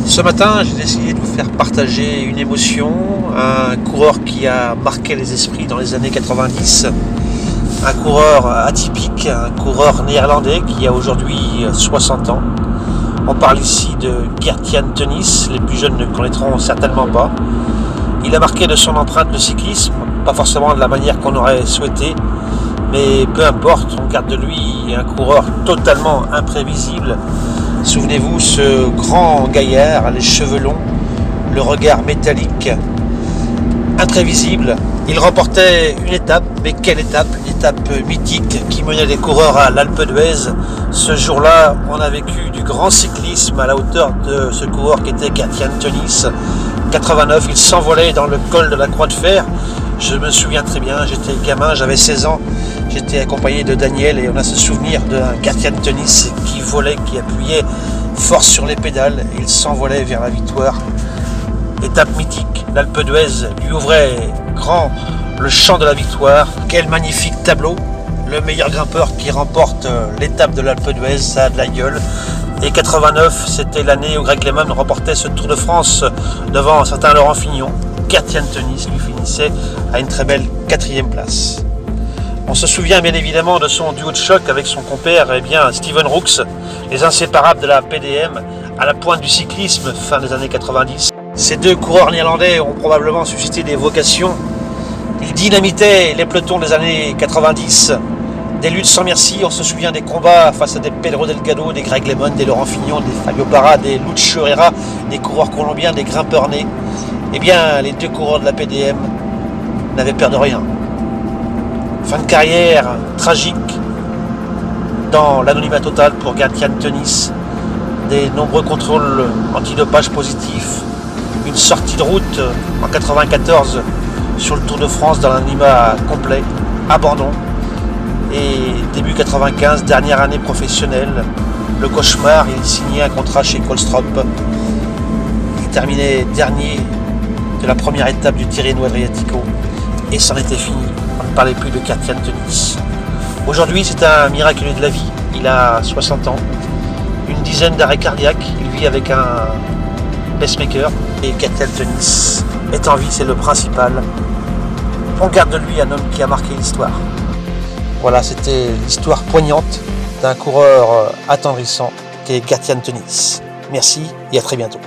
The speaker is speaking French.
Ce matin, j'ai décidé de vous faire partager une émotion, un coureur qui a marqué les esprits dans les années 90, un coureur atypique, un coureur néerlandais qui a aujourd'hui 60 ans. On parle ici de Gert-Jan Teunis, les plus jeunes ne le connaîtront certainement pas. Il a marqué de son empreinte le cyclisme, pas forcément de la manière qu'on aurait souhaité, mais peu importe, on garde de lui un coureur totalement imprévisible. Souvenez-vous, ce grand gaillard, les cheveux longs, le regard métallique, imprévisible. Il remportait une étape, mais quelle étape? Une étape mythique qui menait les coureurs à l'Alpe d'Huez. Ce jour-là, on a vécu du grand cyclisme à la hauteur de ce coureur qui était Gert-Jan Teunis. 89, il s'envolait dans le col de la Croix de Fer. Je me souviens très bien, j'étais gamin, j'avais 16 ans. J'étais accompagné de Daniel et on a ce souvenir d'un Gert-Jan Teunis qui volait, qui appuyait fort sur les pédales et il s'envolait vers la victoire. Étape mythique, l'Alpe d'Huez lui ouvrait grand le champ de la victoire. Quel magnifique tableau! Le meilleur grimpeur qui remporte l'étape de l'Alpe d'Huez, ça a de la gueule. Et 89, c'était l'année où Greg LeMond remportait ce Tour de France devant un certain Laurent Fignon. Gert-Jan Teunis lui finissait à une très belle 4e place. On se souvient bien évidemment de son duo de choc avec son compère Steven Rooks, les inséparables de la PDM à la pointe du cyclisme fin des années 90. Ces deux coureurs néerlandais ont probablement suscité des vocations. Ils dynamitaient les pelotons des années 90. Des luttes sans merci, on se souvient des combats face à des Pedro Delgado, des Greg LeMond, des Laurent Fignon, des Fabio Parra, des Lucho Herrera, des coureurs colombiens, des grimpeurs nés. Eh bien, les deux coureurs de la PDM n'avaient peur de rien. Fin de carrière tragique dans l'anonymat total pour Gert-Jan Teunis, des nombreux contrôles antidopage positifs, une sortie de route en 94 sur le Tour de France dans l'anonymat complet, abandon, et début 95, dernière année professionnelle, le cauchemar, il signait un contrat chez Colstrop, il terminait dernier de la première étape du Tirreno Adriatico et c'en était fini. On ne parlait plus de Gert-Jan Teunis. Aujourd'hui, c'est un miraculeux de la vie. Il a 60 ans, une dizaine d'arrêts cardiaques. Il vit avec un pacemaker. Et Gert-Jan Teunis est en vie, c'est le principal. On garde de lui un homme qui a marqué l'histoire. Voilà, c'était l'histoire poignante d'un coureur attendrissant qui est Gert-Jan Teunis. Merci et à très bientôt.